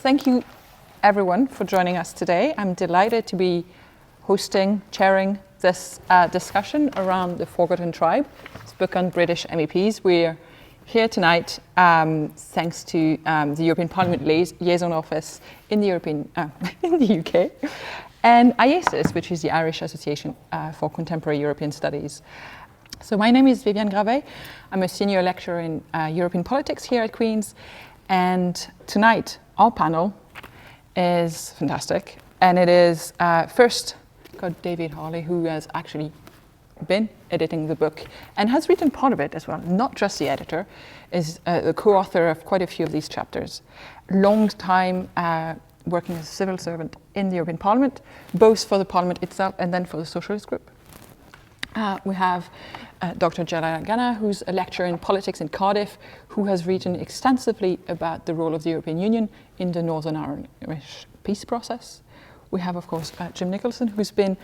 thank you everyone for joining us today. I'm delighted to be chairing this discussion around The Forgotten Tribe, this book on British MEPs. We're here tonight thanks to the European Parliament Liaison Office in the UK, and IASIS, which is the Irish Association for Contemporary European Studies. So my name is Viviane Gravet. I'm a senior lecturer in European politics here at Queen's, and tonight our panel is fantastic, and it is first got David Harley, who has actually been editing the book and has written part of it as well, not just the editor, is the co-author of quite a few of these chapters. Long time working as a civil servant in the European Parliament, both for the Parliament itself and then for the Socialist Group. We have Dr. Jala Gana, who's a lecturer in politics in Cardiff, who has written extensively about the role of the European Union in the Northern Irish peace process. We have, of course, Jim Nicholson, who's been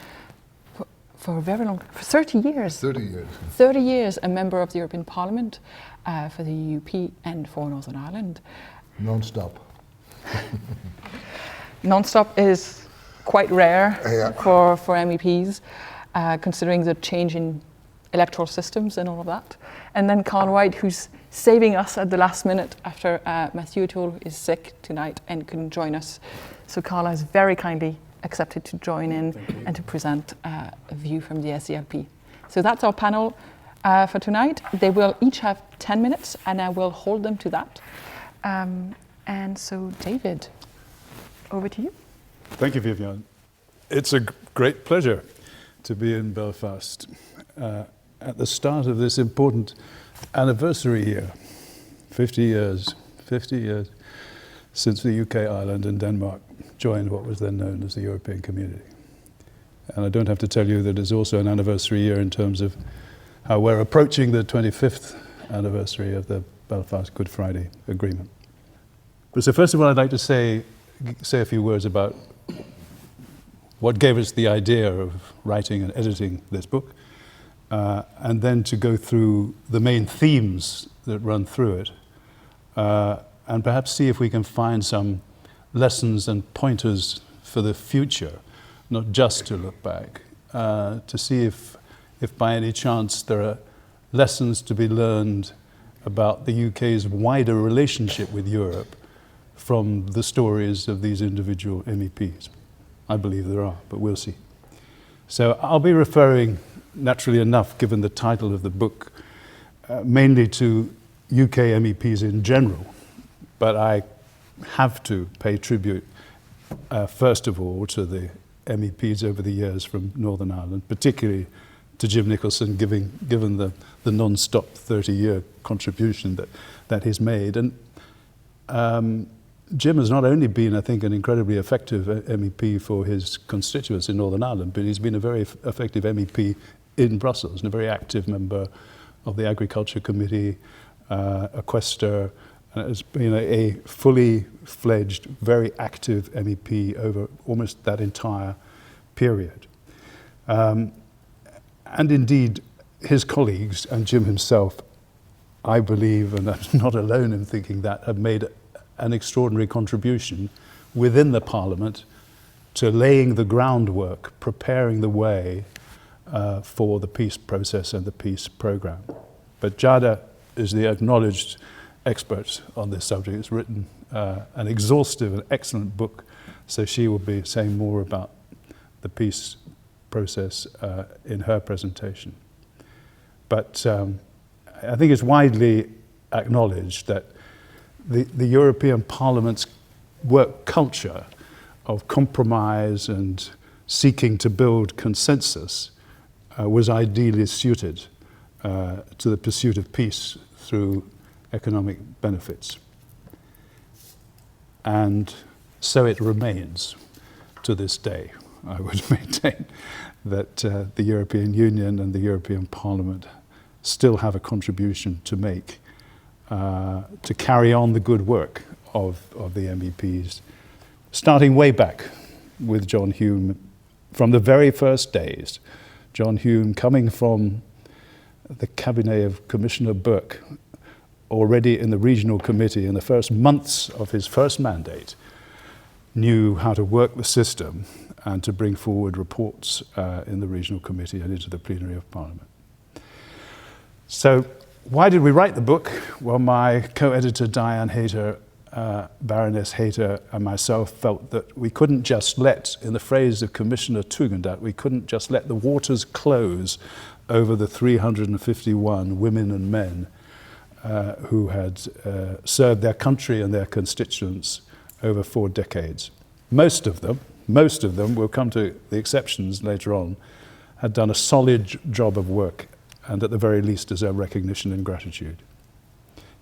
for a very long, for 30 years. 30 years. 30 years a member of the European Parliament for the UP and for Northern Ireland. Non-stop. Non-stop is quite rare for MEPs, considering the change in electoral systems and all of that. And then Carl White, who's saving us at the last minute after Matthew O'Toole is sick tonight and couldn't join us. So Carl has very kindly accepted to join in and to present a view from the SDLP. So that's our panel for tonight. They will each have 10 minutes and I will hold them to that. And so David, over to you. Thank you, Viviane. It's a great pleasure to be in Belfast at the start of this important anniversary year. 50 years since the UK, Ireland and Denmark joined what was then known as the European Community. And I don't have to tell you that it's also an anniversary year in terms of how we're approaching the 25th anniversary of the Belfast Good Friday Agreement. But so first of all, I'd like to say a few words about what gave us the idea of writing and editing this book, and then to go through the main themes that run through it, and perhaps see if we can find some lessons and pointers for the future, not just to look back, to see if by any chance there are lessons to be learned about the UK's wider relationship with Europe from the stories of these individual MEPs. I believe there are, but we'll see. So I'll be referring, naturally enough, given the title of the book, mainly to UK MEPs in general, but I have to pay tribute, first of all, to the MEPs over the years from Northern Ireland, particularly to Jim Nicholson, given the non-stop 30-year contribution that he's made. And Jim has not only been, I think, an incredibly effective MEP for his constituents in Northern Ireland, but he's been a very effective MEP in Brussels and a very active member of the Agriculture Committee, a quaestor, and has been a fully fledged, very active MEP over almost that entire period. And indeed, his colleagues and Jim himself, I believe, and I'm not alone in thinking that, have made an extraordinary contribution within the Parliament to laying the groundwork, preparing the way for the peace process and the peace programme. But Jada is the acknowledged expert on this subject. It's written an exhaustive and excellent book, so she will be saying more about the peace process in her presentation. But I think it's widely acknowledged that the European Parliament's work culture of compromise and seeking to build consensus was ideally suited to the pursuit of peace through economic benefits. And so it remains to this day. I would maintain that the European Union and the European Parliament still have a contribution to make to carry on the good work of the MEPs, starting way back with John Hume from the very first days. John Hume coming from the cabinet of Commissioner Burke, already in the regional committee in the first months of his first mandate, knew how to work the system and to bring forward reports in the regional committee and into the plenary of Parliament. So why did we write the book? Well, my co-editor Diane Hayter, Baroness Hayter, and myself felt that we couldn't just let, in the phrase of Commissioner Tugendhat, we couldn't just let the waters close over the 351 women and men who had served their country and their constituents over 4 decades. Most of them, we'll come to the exceptions later on, had done a solid job of work, and at the very least deserve recognition and gratitude.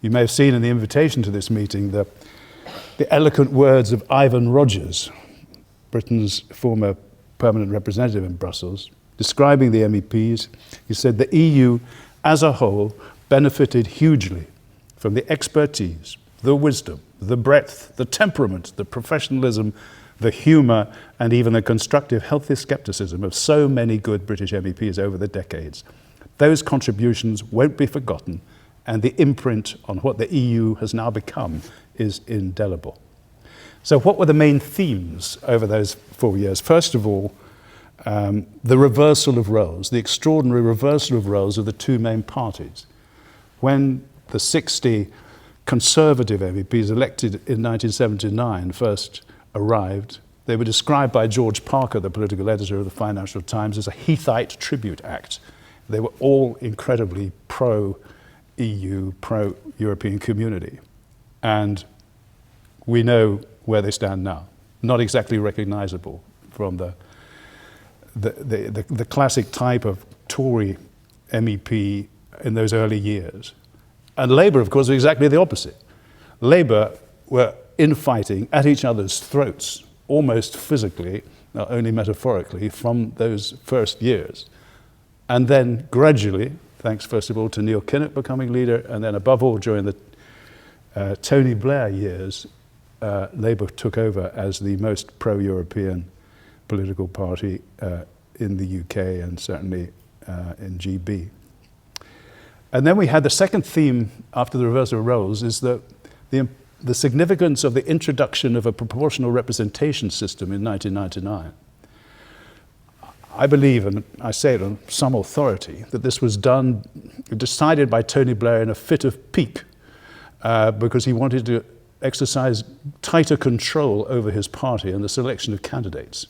You may have seen in the invitation to this meeting the eloquent words of Ivan Rogers, Britain's former permanent representative in Brussels, describing the MEPs. He said, "The EU as a whole benefited hugely from the expertise, the wisdom, the breadth, the temperament, the professionalism, the humour, and even the constructive, healthy scepticism of so many good British MEPs over the decades. Those contributions won't be forgotten, and the imprint on what the EU has now become is indelible." So what were the main themes over those 4 years? First of all, the reversal of roles, the extraordinary reversal of roles of the 2 main parties. When the 60 Conservative MEPs elected in 1979 first arrived, they were described by George Parker, the political editor of the Financial Times, as a Heathite tribute act. They were all incredibly pro-EU, pro-European community. And we know where they stand now. Not exactly recognizable from the classic type of Tory MEP in those early years. And Labour, of course, was exactly the opposite. Labour were infighting at each other's throats, almost physically, not only metaphorically, from those first years. And then gradually, thanks first of all to Neil Kinnock becoming leader, and then above all during the Tony Blair years, Labour took over as the most pro-European political party in the UK and certainly in GB. And then we had the second theme after the reversal of roles is the significance of the introduction of a proportional representation system in 1999. I believe, and I say it on some authority, that this was decided by Tony Blair in a fit of pique because he wanted to exercise tighter control over his party and the selection of candidates.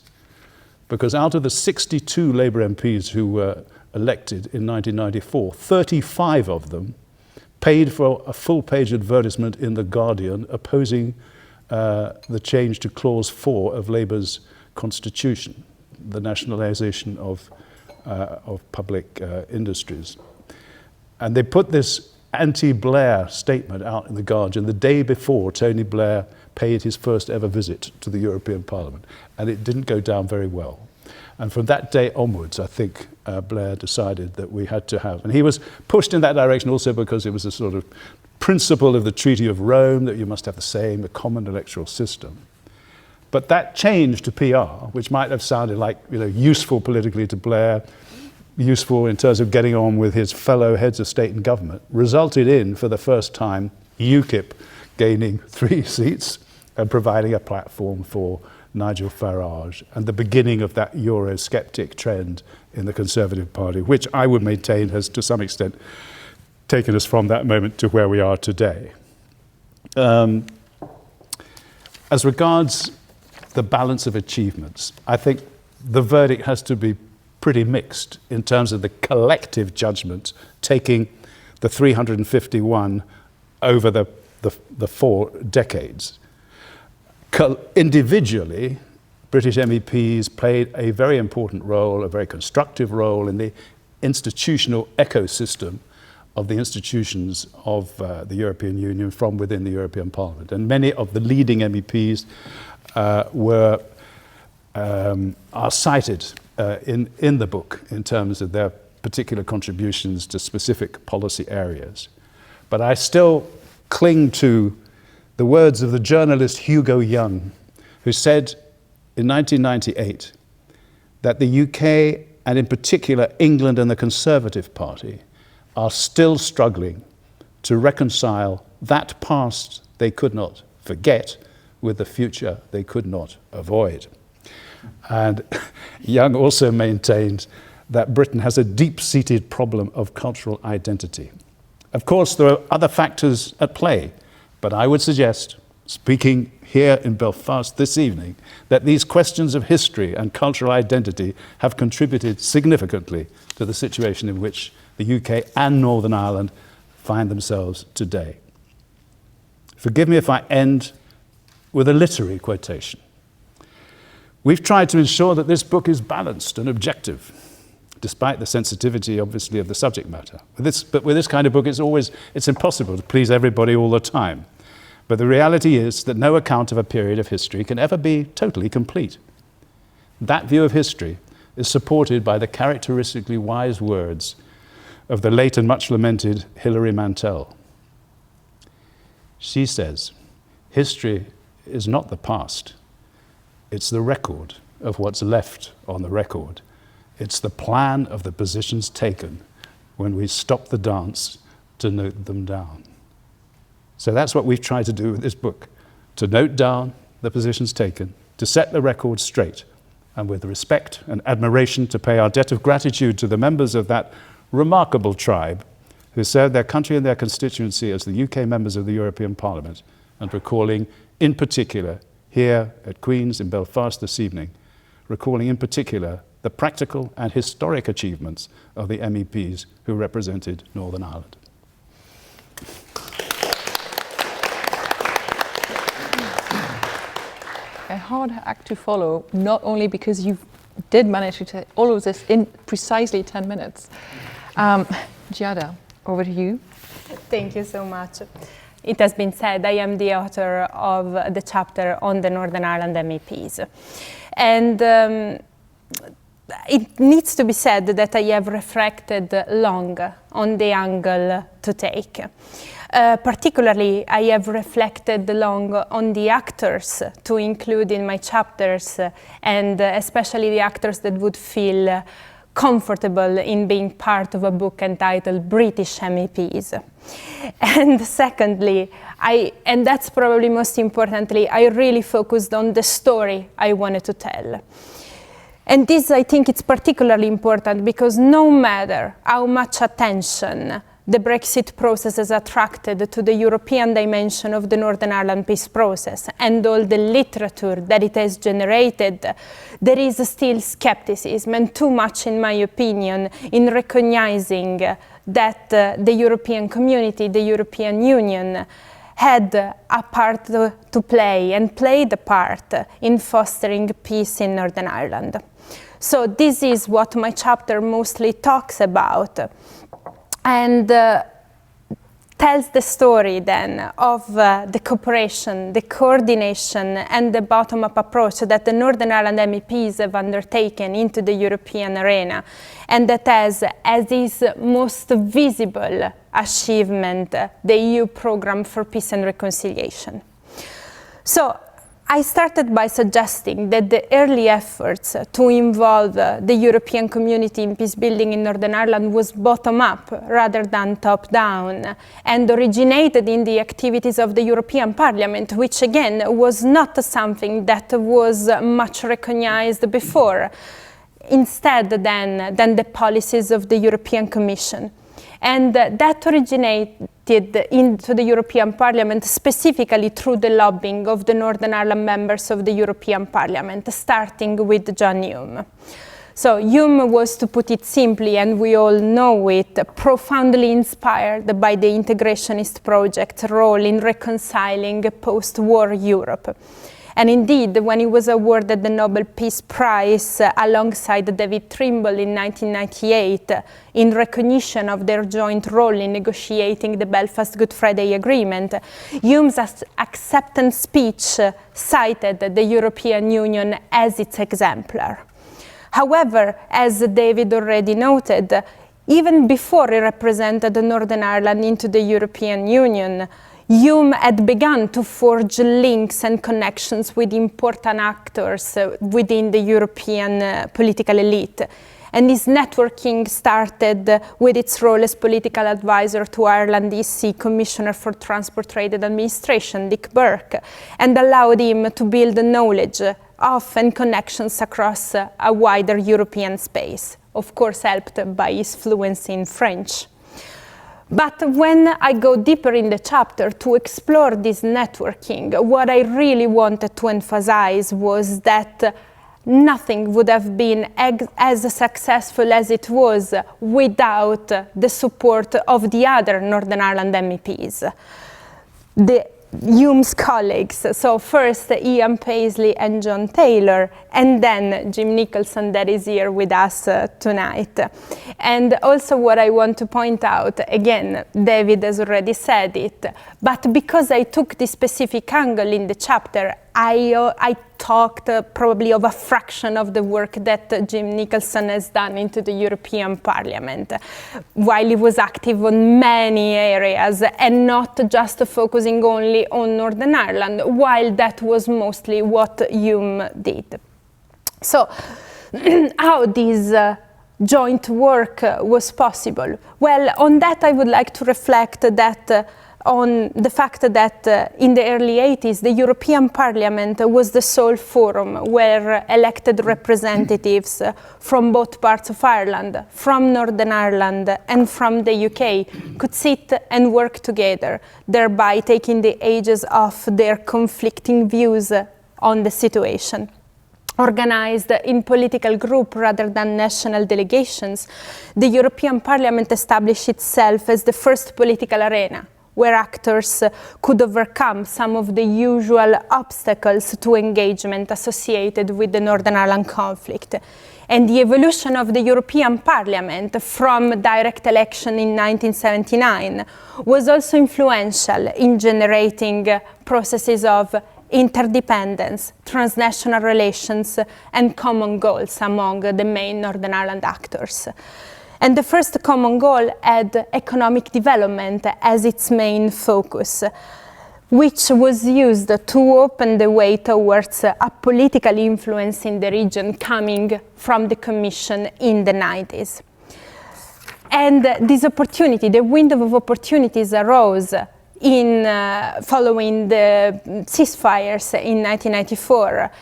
Because out of the 62 Labour MPs who were elected in 1994, 35 of them paid for a full-page advertisement in The Guardian opposing the change to Clause 4 of Labour's constitution, the nationalisation of public industries. And they put this anti-Blair statement out in The Guardian the day before Tony Blair paid his first ever visit to the European Parliament. And it didn't go down very well. And from that day onwards, I think Blair decided that we had to have, and he was pushed in that direction also because it was a sort of principle of the Treaty of Rome that you must have the common electoral system. But that change to PR, which might have sounded like useful politically to Blair, useful in terms of getting on with his fellow heads of state and government, resulted in, for the first time, UKIP gaining 3 seats and providing a platform for Nigel Farage, and the beginning of that Eurosceptic trend in the Conservative Party, which I would maintain has, to some extent, taken us from that moment to where we are today. As regards the balance of achievements, I think the verdict has to be pretty mixed in terms of the collective judgment, taking the 351 over the 4 decades. Individually, British MEPs played a very important role, a very constructive role in the institutional ecosystem of the institutions of the European Union from within the European Parliament. And many of the leading MEPs are cited in the book in terms of their particular contributions to specific policy areas. But I still cling to the words of the journalist Hugo Young, who said in 1998 that the UK, and in particular England and the Conservative Party, are still struggling to reconcile that past they could not forget with the future they could not avoid. And Young also maintained that Britain has a deep-seated problem of cultural identity. Of course, there are other factors at play, but I would suggest, speaking here in Belfast this evening, that these questions of history and cultural identity have contributed significantly to the situation in which the UK and Northern Ireland find themselves today. Forgive me if I end with a literary quotation. We've tried to ensure that this book is balanced and objective, despite the sensitivity, obviously, of the subject matter. But with this kind of book, it's impossible to please everybody all the time. But the reality is that no account of a period of history can ever be totally complete. That view of history is supported by the characteristically wise words of the late and much lamented Hilary Mantel. She says, "History is not the past. It's the record of what's left on the record. It's the plan of the positions taken when we stop the dance to note them down." So that's what we've tried to do with this book, to note down the positions taken, to set the record straight, and with respect and admiration to pay our debt of gratitude to the members of that remarkable tribe who served their country and their constituency as the UK members of the European Parliament, and recalling in particular, here at Queen's in Belfast this evening, recalling in particular the practical and historic achievements of the MEPs who represented Northern Ireland. A hard act to follow, not only because you did manage to say all of this in precisely 10 minutes. Giada, over to you. Thank you so much. It has been said, I am the author of the chapter on the Northern Ireland MEPs. And it needs to be said that I have reflected long on the angle to take. Particularly, I have reflected long on the actors to include in my chapters, and especially the actors that would feel comfortable in being part of a book entitled British MEPs. And secondly, and that's probably most importantly, I really focused on the story I wanted to tell. And this, I think, it's particularly important because no matter how much attention the Brexit process has attracted to the European dimension of the Northern Ireland peace process and all the literature that it has generated, there is still skepticism and too much, in my opinion, in recognizing that the European community, the European Union, had a part to play and played a part in fostering peace in Northern Ireland. So this is what my chapter mostly talks about. And tells the story then of the cooperation, the coordination and the bottom-up approach that the Northern Ireland MEPs have undertaken into the European arena, and that has as its most visible achievement the EU Programme for Peace and Reconciliation. So I started by suggesting that the early efforts to involve the European community in peace building in Northern Ireland was bottom-up rather than top-down, and originated in the activities of the European Parliament, which again was not something that was much recognized before, instead than the policies of the European Commission. And that originated into the European Parliament specifically through the lobbying of the Northern Ireland members of the European Parliament, starting with John Hume. So Hume was, to put it simply, and we all know it, profoundly inspired by the integrationist project's role in reconciling post-war Europe. And indeed, when he was awarded the Nobel Peace Prize alongside David Trimble in 1998, in recognition of their joint role in negotiating the Belfast Good Friday Agreement, Hume's acceptance speech cited the European Union as its exemplar. However, as David already noted, even before he represented Northern Ireland into the European Union, Hume had begun to forge links and connections with important actors within the European political elite. And this networking started with its role as political advisor to Ireland EC Commissioner for Transport, Trade and Administration, Dick Burke, and allowed him to build knowledge of and connections across a wider European space, of course helped by his fluency in French. But when I go deeper in the chapter to explore this networking, what I really wanted to emphasize was that nothing would have been as successful as it was without the support of the other Northern Ireland MEPs. Hume's colleagues, so first Ian Paisley and John Taylor, and then Jim Nicholson that is here with us tonight. And also what I want to point out, again, David has already said it, but because I took this specific angle in the chapter, I talked probably of a fraction of the work that Jim Nicholson has done into the European Parliament, while he was active on many areas and not just focusing only on Northern Ireland, while that was mostly what Hume did. So, how this joint work was possible? Well, on that I would like to reflect that on the fact that in the early 80s, the European Parliament was the sole forum where elected representatives from both parts of Ireland, from Northern Ireland and from the UK, could sit and work together, thereby taking the edges off their conflicting views on the situation. Organized in political groups rather than national delegations, the European Parliament established itself as the first political arena where actors could overcome some of the usual obstacles to engagement associated with the Northern Ireland conflict. And the evolution of the European Parliament from direct election in 1979 was also influential in generating processes of interdependence, transnational relations, and common goals among the main Northern Ireland actors. And the first common goal had economic development as its main focus, which was used to open the way towards a political influence in the region coming from the Commission in the 90s. And this opportunity, the window of opportunities arose in following the ceasefires in 1994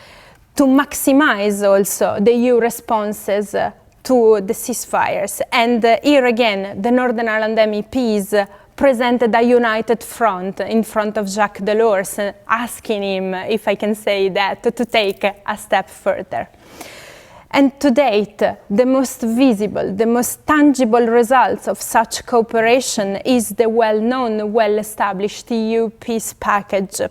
to maximize also the EU responses to the ceasefires. And here again, the Northern Ireland MEPs presented a united front in front of Jacques Delors, asking him, if I can say that, to take a step further. And to date, the most visible, the most tangible results of such cooperation is the well-known, well-established EU peace package,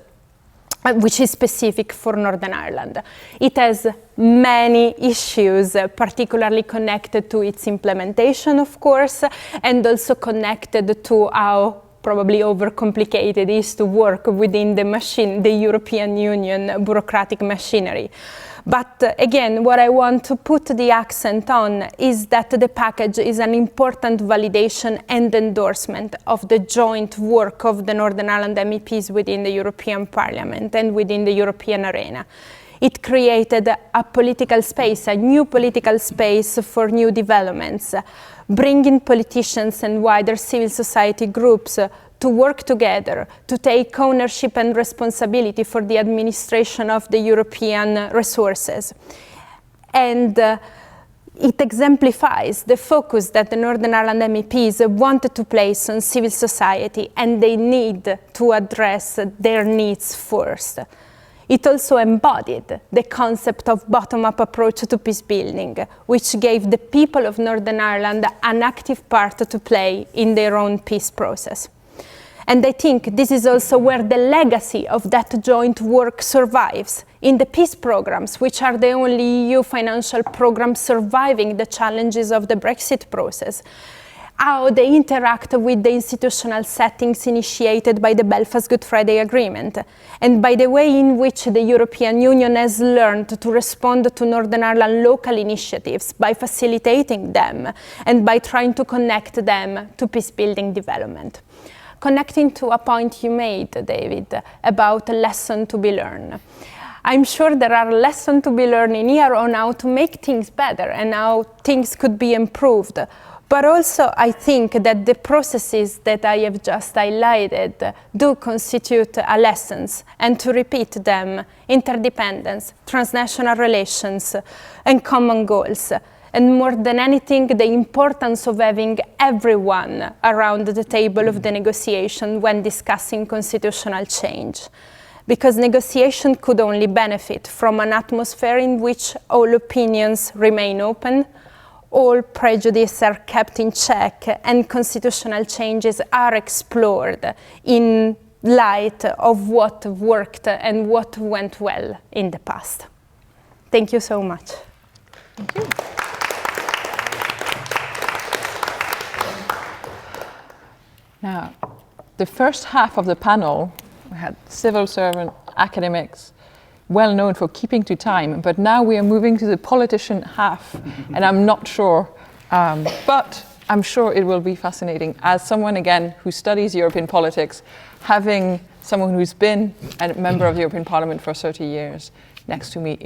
which is specific for Northern Ireland. It has many issues, particularly connected to its implementation, of course, and also connected to how probably overcomplicated it is to work within the European Union bureaucratic machinery. But again, what I want to put the accent on is that the package is an important validation and endorsement of the joint work of the Northern Ireland MEPs within the European Parliament and within the European arena. It created a political space, a new political space for new developments, bringing politicians and wider civil society groups to work together, to take ownership and responsibility for the administration of the European resources. And it exemplifies the focus that the Northern Ireland MEPs wanted to place on civil society, and they need to address their needs first. It also embodied the concept of bottom-up approach to peace building, which gave the people of Northern Ireland an active part to play in their own peace process. And I think this is also where the legacy of that joint work survives, in the peace programs, which are the only EU financial programs surviving the challenges of the Brexit process. How they interact with the institutional settings initiated by the Belfast Good Friday Agreement, and by the way in which the European Union has learned to respond to Northern Ireland local initiatives by facilitating them and by trying to connect them to peace-building development. Connecting to a point you made, David, about a lesson to be learned. I'm sure there are lessons to be learned in here on how to make things better and how things could be improved. But also, I think that the processes that I have just highlighted do constitute lessons, and to repeat them, interdependence, transnational relations, and common goals. And more than anything, the importance of having everyone around the table of the negotiation when discussing constitutional change. Because negotiation could only benefit from an atmosphere in which all opinions remain open, all prejudices are kept in check, and constitutional changes are explored in light of what worked and what went well in the past. Thank you so much. Thank you. Now, the first half of the panel, we had civil servant, academics, well known for keeping to time, but now we are moving to the politician half, and I'm not sure, but I'm sure it will be fascinating. As someone, again, who studies European politics, having someone who's been a member of the European Parliament for 30 years next to me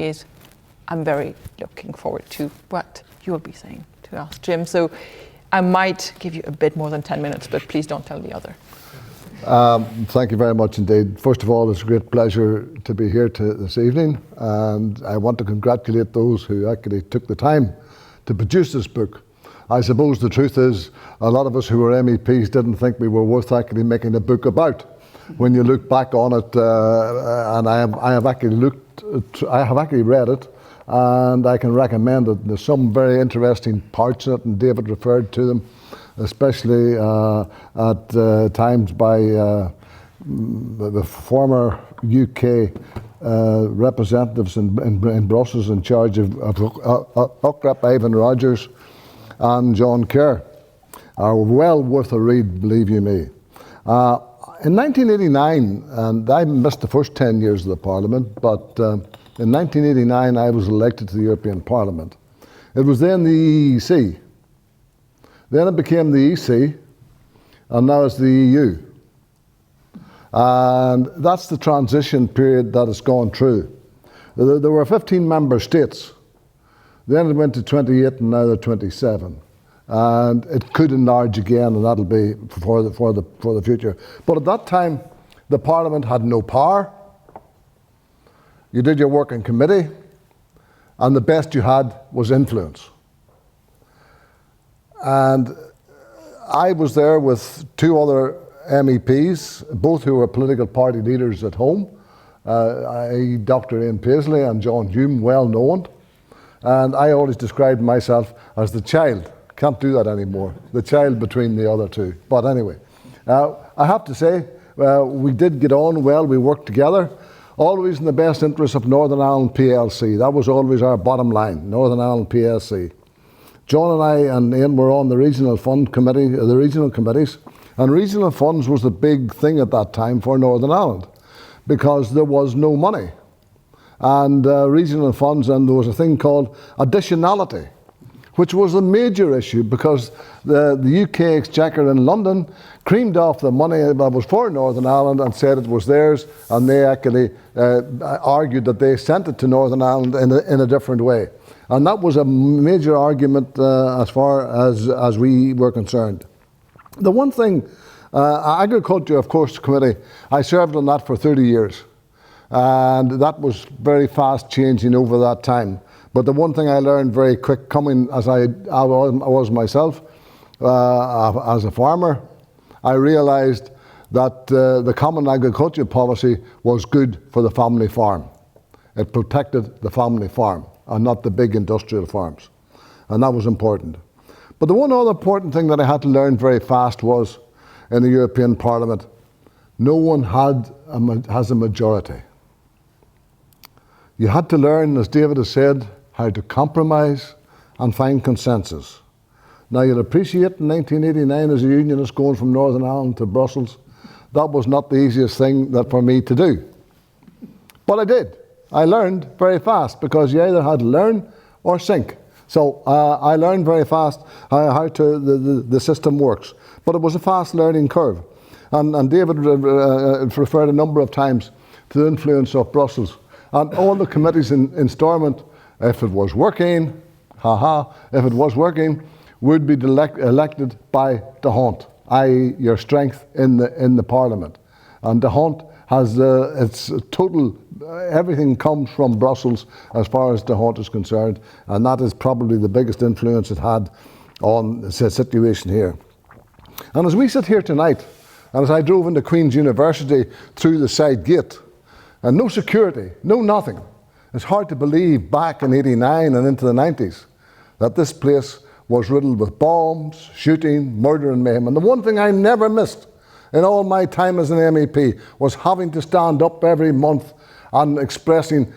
I'm very looking forward to what you'll be saying to us, Jim. So I might give you a bit more than 10 minutes, but please don't tell the other. Thank you very much indeed. First of all, it's a great pleasure to be here this evening, and I want to congratulate those who actually took the time to produce this book. I suppose the truth is a lot of us who were MEPs didn't think we were worth actually making a book about. When you look back on it, and I have actually read it, and I can recommend it. There's some very interesting parts in it, and David referred to them, especially at times by the former UK representatives in Brussels in charge of UKREP, Ivan Rogers and John Kerr, are well worth a read, believe you me. In 1989, and I missed the first 10 years of the Parliament, but in 1989 I was elected to the European Parliament. It was then the EEC. Then it became the EC, and now it's the EU. And that's the transition period that it's gone through. There were 15 member states. Then it went to 28, and now they're 27. And it could enlarge again, and that'll be for the future. But at that time, the Parliament had no power. You did your work in committee, and the best you had was influence. And I was there with two other MEPs, both who were political party leaders at home, Dr. Ian Paisley and John Hume, well known. And I always described myself as the child. Can't do that anymore. The child between the other two. But anyway, I have to say, we did get on well. We worked together, always in the best interest of Northern Ireland PLC. That was always our bottom line, Northern Ireland PLC. John and I and Ian were on the regional fund committee, the regional committees, and regional funds was the big thing at that time for Northern Ireland, because there was no money. And regional funds, and there was a thing called additionality, which was a major issue because the UK Exchequer in London creamed off the money that was for Northern Ireland and said it was theirs, and they actually argued that they sent it to Northern Ireland in a different way. And that was a major argument as far as we were concerned. The one thing, Agriculture, of course, Committee, I served on that for 30 years. And that was very fast changing over that time. But the one thing I learned very quick, coming as I was myself, as a farmer, I realised that the Common Agriculture Policy was good for the family farm. It protected the family farm and not the big industrial farms. And that was important. But the one other important thing that I had to learn very fast was, in the European Parliament, no one has a majority. You had to learn, as David has said, how to compromise and find consensus. Now, you'll appreciate in 1989, as a unionist going from Northern Ireland to Brussels, that was not the easiest thing for me to do. But I did. I learned very fast, because you either had to learn or sink. So I learned very fast how the system works. But it was a fast learning curve. And David referred a number of times to the influence of Brussels. And all the committees in Stormont, if it was working, if it was working, would be elected by the Hunt, i.e. your strength in the Parliament. And the Hunt has its total, everything comes from Brussels as far as the Hunt is concerned, and that is probably the biggest influence it had on the situation here. And as we sit here tonight, and as I drove into Queen's University through the side gate, and no security, no nothing, it's hard to believe back in '89 and into the 90s that this place was riddled with bombs, shooting, murder and mayhem. And the one thing I never missed in all my time as an MEP was having to stand up every month and expressing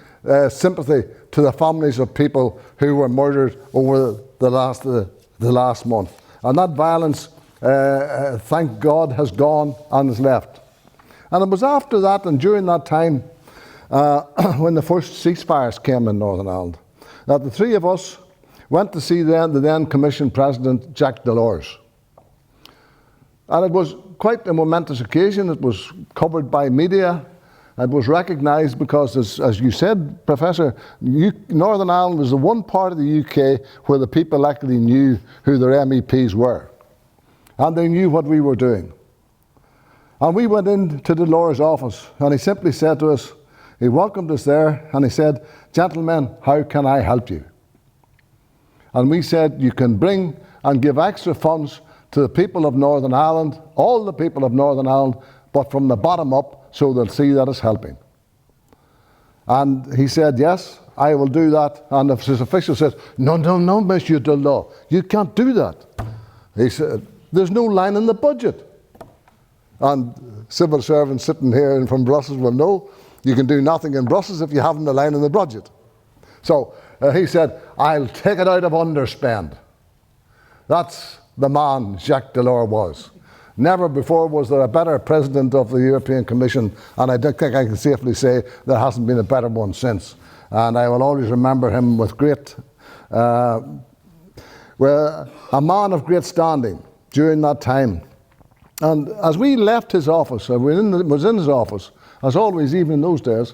sympathy to the families of people who were murdered over the last month. And that violence, thank God, has gone and has left. And it was after that and during that time when the first ceasefires came in Northern Ireland that the three of us went to see the then Commission President, Jacques Delors. And it was quite a momentous occasion. It was covered by media. It was recognised because, as you said, Professor, Northern Ireland was the one part of the UK where the people actually knew who their MEPs were. And they knew what we were doing. And we went into Delors' office and he simply said to us, he welcomed us there and he said, "Gentlemen, how can I help you?" And we said, "You can bring and give extra funds to the people of Northern Ireland, all the people of Northern Ireland, but from the bottom up so they'll see that it's helping." And he said, "Yes, I will do that." And his official said, No, Monsieur Delors, you can't do that." He said, "There's no line in the budget." And civil servants sitting here from Brussels will know you can do nothing in Brussels if you haven't a line in the budget. So he said, "I'll take it out of underspend." That's the man Jacques Delors was. Never before was there a better president of the European Commission, and I think I can safely say there hasn't been a better one since. And I will always remember him with great, a man of great standing during that time. And as we left his office, was in his office, as always, even in those days,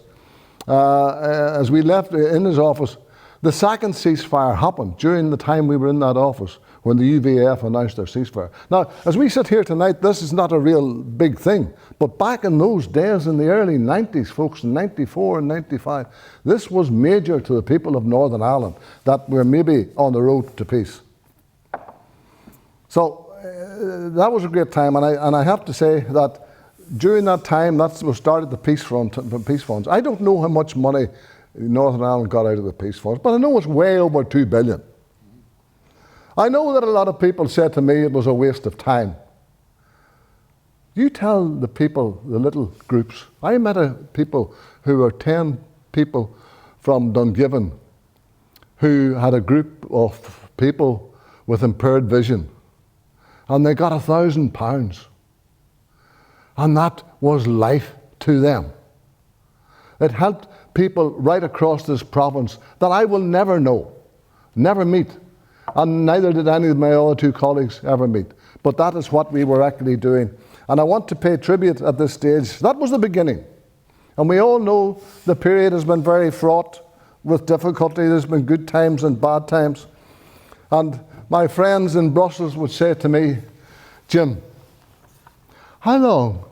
as we left in his office, the second ceasefire happened during the time we were in that office when the UVF announced their ceasefire. Now, as we sit here tonight, this is not a real big thing, but back in those days in the early 90s, folks, in 94 and 95, this was major to the people of Northern Ireland, that we're maybe on the road to peace. So that was a great time, and I have to say that during that time, that's what started the peace funds. I don't know how much money Northern Ireland got out of the peace funds, but I know it's way over 2 billion. I know that a lot of people said to me it was a waste of time. You tell the people, the little groups. I met people who were 10 people from Dungiven who had a group of people with impaired vision, and they got £1,000. And that was life to them. It helped people right across this province that I will never know, never meet, and neither did any of my other two colleagues ever meet. But that is what we were actually doing. And I want to pay tribute at this stage. That was the beginning. And we all know the period has been very fraught with difficulty. There's been good times and bad times. And my friends in Brussels would say to me, "Jim, how long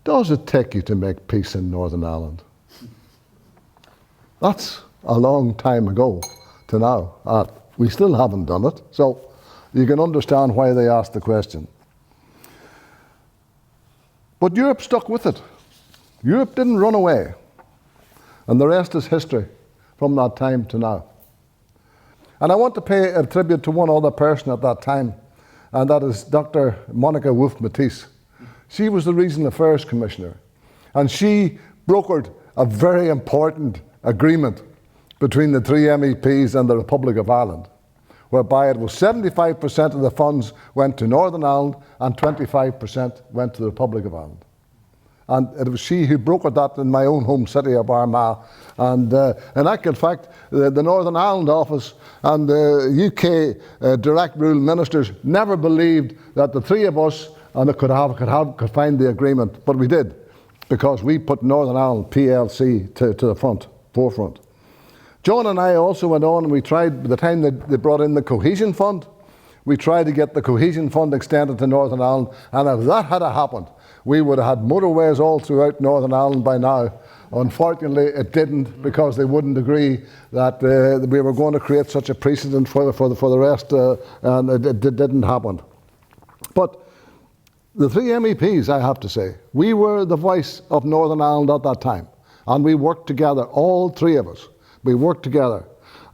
does it take you to make peace in Northern Ireland?" That's a long time ago to now. We still haven't done it, so you can understand why they asked the question. But Europe stuck with it. Europe didn't run away. And the rest is history from that time to now. And I want to pay a tribute to one other person at that time, and that is Dr. Monica Wolf-Matisse. She was the Regional Affairs Commissioner, and she brokered a very important agreement between the three MEPs and the Republic of Ireland, whereby it was 75% of the funds went to Northern Ireland and 25% went to the Republic of Ireland. And it was she who brokered that in my own home city of Armagh. And in actual fact, the Northern Ireland office and the UK direct rule ministers never believed that the three of us could find the agreement, but we did, because we put Northern Ireland PLC to the front. forefront. John and I also went on and we tried, by the time they brought in the Cohesion Fund, we tried to get the Cohesion Fund extended to Northern Ireland, and if that had happened, we would have had motorways all throughout Northern Ireland by now. Unfortunately, it didn't, because they wouldn't agree that we were going to create such a precedent for the rest, and it didn't happen. But the three MEPs, I have to say, we were the voice of Northern Ireland at that time, and we worked together, all three of us. We worked together,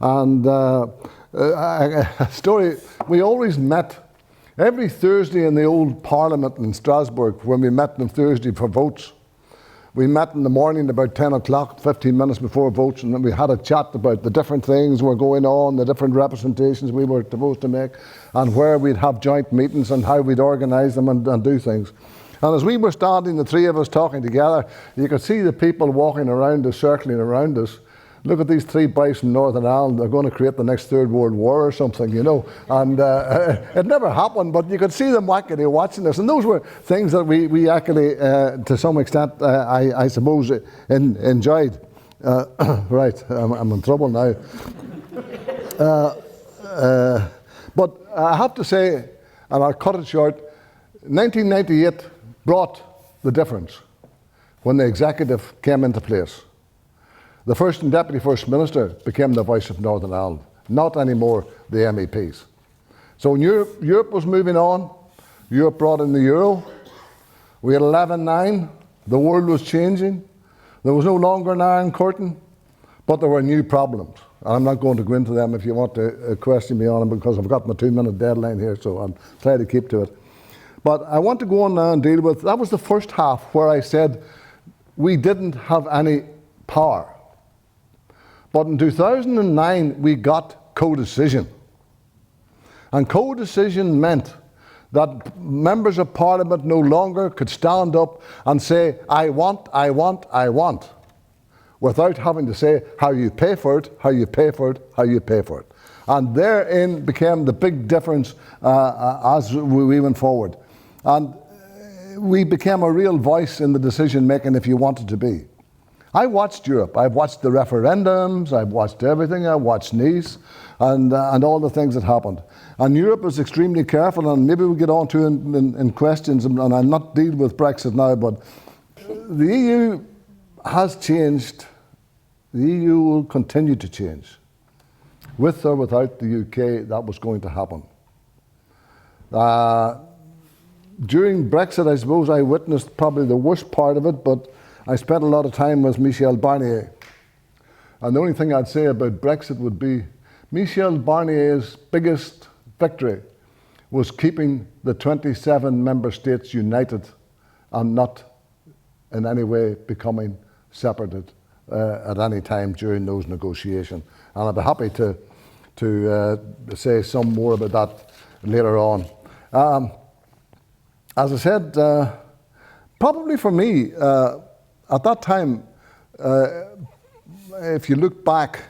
and a story, we always met every Thursday in the old Parliament in Strasbourg, when we met on Thursday for votes. We met in the morning about 10 o'clock, 15 minutes before votes, and then we had a chat about the different things were going on, the different representations we were supposed to make, and where we'd have joint meetings and how we'd organise them and do things. And as we were standing, the three of us talking together, you could see the people walking around us, circling around us. Look at these three boys from Northern Ireland, they're going to create the next Third World War or something, you know. And it never happened, but you could see them actually watching us. And those were things that we actually, to some extent, I suppose, enjoyed. Right, I'm in trouble now. But I have to say, and I'll cut it short, 1998 brought the difference when the executive came into place. The First and Deputy First Minister became the voice of Northern Ireland, not anymore the MEPs. So Europe was moving on. Europe brought in the euro. We had 11/9. The world was changing. There was no longer an Iron Curtain, but there were new problems. I'm not going to go into them if you want to question me on them, because I've got my 2-minute deadline here, so I'll try to keep to it. But I want to go on now and deal with, that was the first half where I said we didn't have any power. But in 2009, we got co-decision. And co-decision meant that members of Parliament no longer could stand up and say, I want, I want, I want, without having to say how you pay for it, how you pay for it, how you pay for it. And therein became the big difference as we went forward. And we became a real voice in the decision making if you wanted to be. I watched Europe. I've watched the referendums, I've watched everything, I watched Nice, and all the things that happened. And Europe is extremely careful, and maybe we'll get on to in questions, and I'll not deal with Brexit now, but the EU has changed. The EU will continue to change. With or without the UK, that was going to happen. During Brexit, I suppose I witnessed probably the worst part of it, but I spent a lot of time with Michel Barnier. And the only thing I'd say about Brexit would be Michel Barnier's biggest victory was keeping the 27 member states united and not in any way becoming separated at any time during those negotiations. And I'd be happy to say some more about that later on. As I said, probably for me, at that time, if you look back,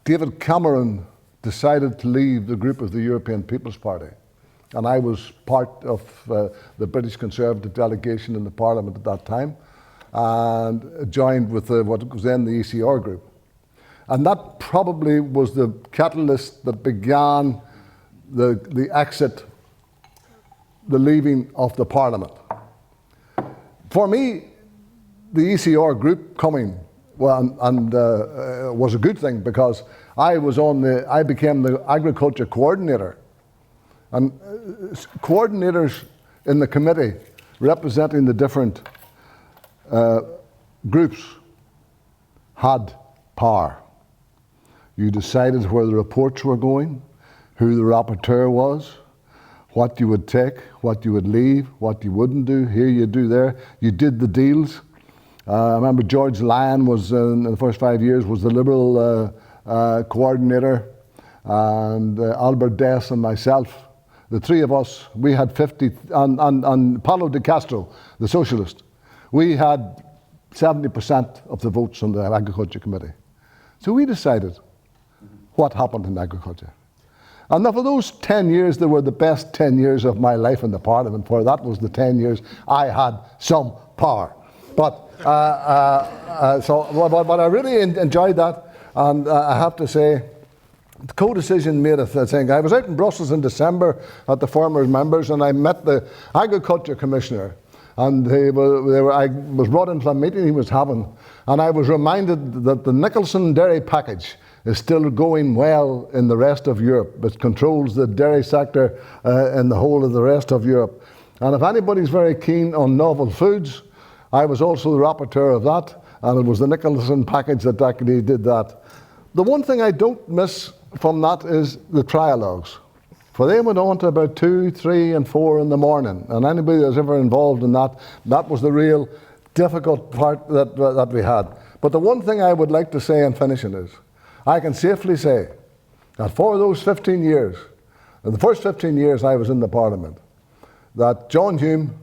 David Cameron decided to leave the group of the European People's Party. And I was part of the British Conservative delegation in the Parliament at that time, and joined with what was then the ECR group. And that probably was the catalyst that began the exit, the leaving of the Parliament. For me, the ECR group coming was a good thing, because I became the agriculture coordinator, and coordinators in the committee representing the different groups had power. You decided where the reports were going, who the rapporteur was, what you would take, what you would leave, what you wouldn't do, here you do there. You did the deals. I remember George Lyon was, in the first 5 years, was the Liberal coordinator, and Albert Dess and myself, the three of us, we had 50, and Paulo de Castro, the socialist, we had 70% of the votes on the Agriculture Committee. So we decided what happened in agriculture. And for those 10 years, they were the best 10 years of my life in the Parliament, for that was the 10 years I had some power. But but I really enjoyed that, and I have to say, the co-decision made a thing. I was out in Brussels in December at the Farmers Members, and I met the Agriculture Commissioner, and I was brought into a meeting he was having, and I was reminded that the Nicholson dairy package is still going well in the rest of Europe. It controls the dairy sector in the whole of the rest of Europe. And if anybody's very keen on novel foods, I was also the rapporteur of that, and it was the Nicholson package that actually did that. The one thing I don't miss from that is the trialogues. For they went on to about 2, 3 and 4 in the morning, and anybody that's ever involved in that, that was the real difficult part that we had. But the one thing I would like to say in finishing is, I can safely say that for those 15 years, in the first 15 years I was in the Parliament, that John Hume,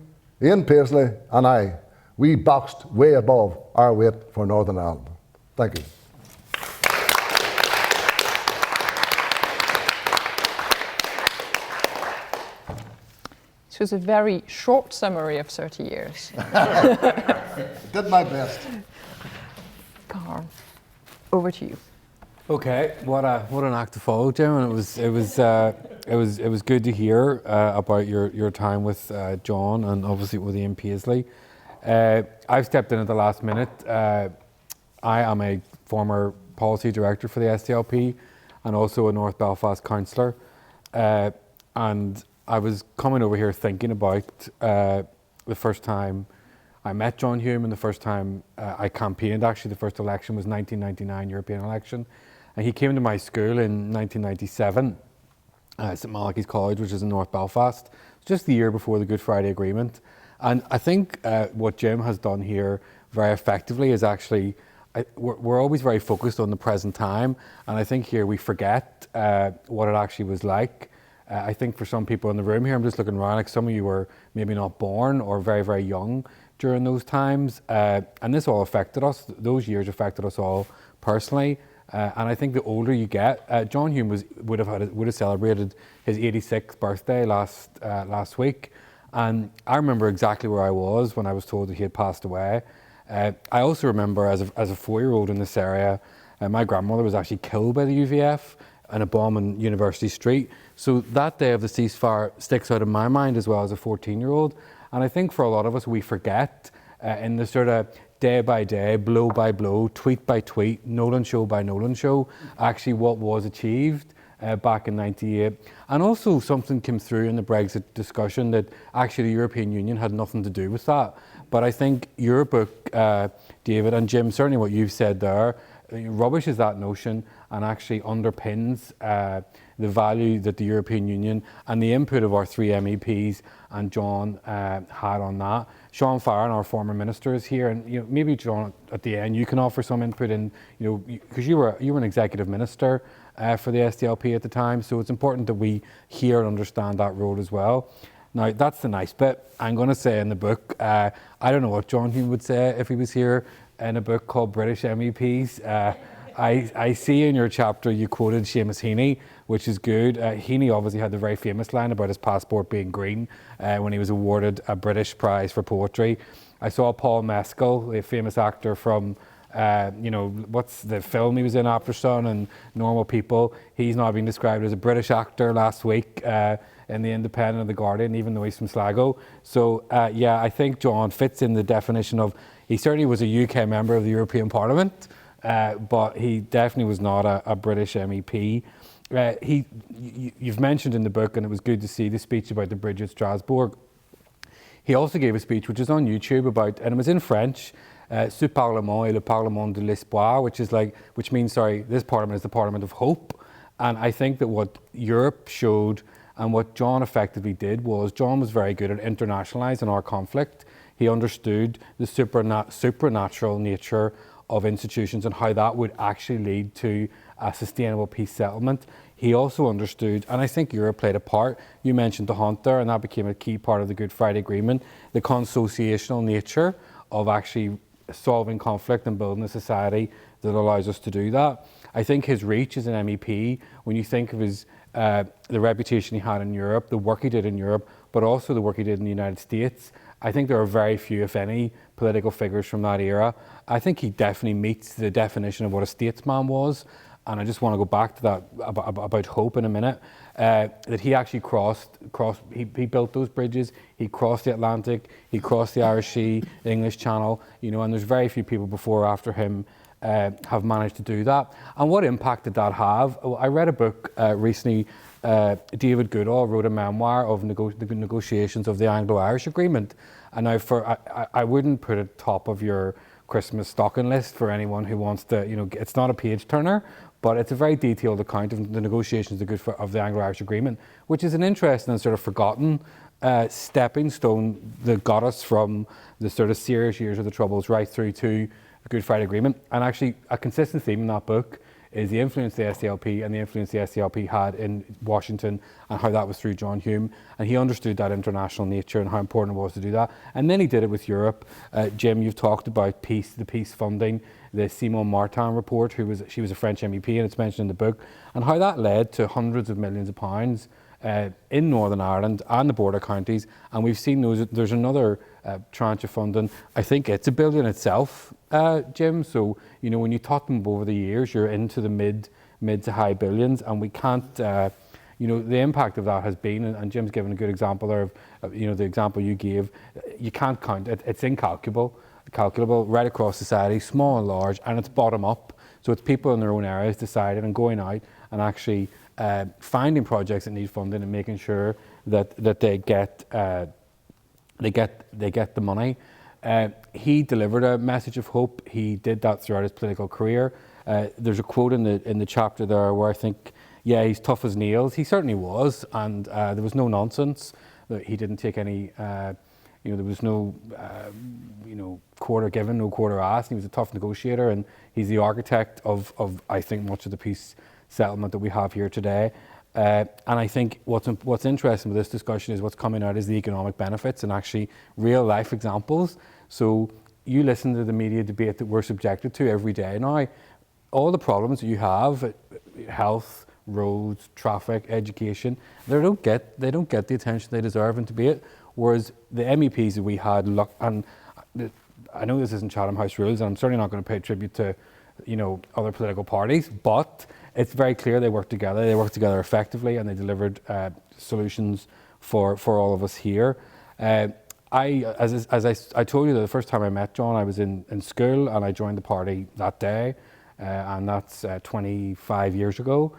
Ian Paisley and I, we boxed way above our weight for Northern Ireland. Thank you. This was a very short summary of 30 years. Did my best. Carl, over to you. Okay, what an act to follow, Jim, and it was good to hear about your time with John and obviously with Ian Paisley. I've stepped in at the last minute. I am a former policy director for the SDLP and also a North Belfast councillor, and I was coming over here thinking about the first time I met John Hume and the first time I campaigned. Actually, the first election was 1999 European election. And he came to my school in 1997, St Malachy's College, which is in North Belfast, just the year before the Good Friday Agreement. And I think what Jim has done here very effectively is actually, we're always very focused on the present time, and I think here we forget what it actually was like. I think for some people in the room here, I'm just looking around, like some of you were maybe not born or very, very young during those times, and this all affected us. Those years affected us all personally. And I think the older you get, John Hume would have celebrated his 86th birthday last week, and I remember exactly where I was when I was told that he had passed away. I also remember as a 4-year-old in this area, my grandmother was actually killed by the UVF in a bomb in University Street. So that day of the ceasefire sticks out in my mind as well as a 14-year-old. And I think for a lot of us, we forget in the sort of day by day, blow by blow, tweet by tweet, Nolan show by Nolan show, actually what was achieved back in '98. And also something came through in the Brexit discussion that actually the European Union had nothing to do with that. But I think your book, David, and Jim, certainly what you've said there, rubbishes that notion and actually underpins the value that the European Union and the input of our 3 MEPs and John had on that. Sean Farren, our former minister, is here, and maybe John, at the end, you can offer some input in, because you were an executive minister for the SDLP at the time, so it's important that we hear and understand that role as well. Now, that's the nice bit. I'm going to say in the book, I don't know what John Hume would say if he was here in a book called British MEPs. I see in your chapter you quoted Seamus Heaney, which is good. Heaney obviously had the very famous line about his passport being green when he was awarded a British prize for poetry. I saw Paul Mescal, the famous actor from, what's the film he was in, After Sun and Normal People. He's now been described as a British actor last week in The Independent and The Guardian, even though he's from Sligo. So, I think John fits in the definition of, he certainly was a UK member of the European Parliament, but he definitely was not a British MEP. You've mentioned in the book, and it was good to see the speech about the bridge at Strasbourg. He also gave a speech which is on YouTube about, and it was in French, Ce Parlement est le Parlement de l'Espoir, which means this Parliament is the Parliament of Hope. And I think that what Europe showed and what John effectively did was, John was very good at internationalising our conflict. He understood the supernatural nature of institutions and how that would actually lead to a sustainable peace settlement. He also understood, and I think Europe played a part, you mentioned the hunt there, and that became a key part of the Good Friday Agreement, the consociational nature of actually solving conflict and building a society that allows us to do that. I think his reach as an MEP, when you think of his the reputation he had in Europe, the work he did in Europe, but also the work he did in the United States, I think there are very few, if any, political figures from that era. I think he definitely meets the definition of what a statesman was. And I just want to go back to that about hope in a minute, that he actually he built those bridges, he crossed the Atlantic, he crossed the Irish Sea, the English Channel, and there's very few people before or after him have managed to do that. And what impact did that have? Well, I read a book recently, David Goodall wrote a memoir of the negotiations of the Anglo-Irish Agreement. And now I wouldn't put it top of your Christmas stocking list for anyone who wants to, it's not a page turner, but it's a very detailed account of the negotiations of the Anglo-Irish Agreement, which is an interesting and sort of forgotten stepping stone that got us from the sort of serious years of the Troubles right through to the Good Friday Agreement. And actually, a consistent theme in that book is the influence the SDLP and the influence the SDLP had in Washington, and how that was through John Hume. And he understood that international nature and how important it was to do that. And then he did it with Europe. Jim, you've talked about the peace funding, the Simon Martin report, she was a French MEP, and it's mentioned in the book, and how that led to hundreds of millions of pounds in Northern Ireland and the border counties. And we've seen there's another tranche of funding. I think it's $1 billion itself, Jim. So, when you talk them over the years, you're into the mid to high billions, and we can't, the impact of that has been, and Jim's given a good example there of, the example you gave, you can't count it. It's incalculable, right across society, small and large, and it's bottom up. So it's people in their own areas deciding and going out and actually finding projects that need funding and making sure that they get the money. He delivered a message of hope. He did that throughout his political career. There's a quote in the chapter there where I think, yeah, he's tough as nails. He certainly was, and there was no nonsense. He didn't take any. There was no, quarter given, no quarter asked. He was a tough negotiator, and he's the architect of I think, much of the peace settlement that we have here today. And I think what's interesting with this discussion is what's coming out is the economic benefits and actually real life examples. So you listen to the media debate that we're subjected to every day now. All the problems that you have, health, roads, traffic, education, they don't get the attention they deserve and debate. Whereas the MEPs that we had, and I know this isn't Chatham House rules, and I'm certainly not going to pay tribute to, other political parties, but it's very clear they work together. They work together effectively, and they delivered solutions for all of us here. As I told you, the first time I met John, I was in school, and I joined the party that day, and that's 25 years ago.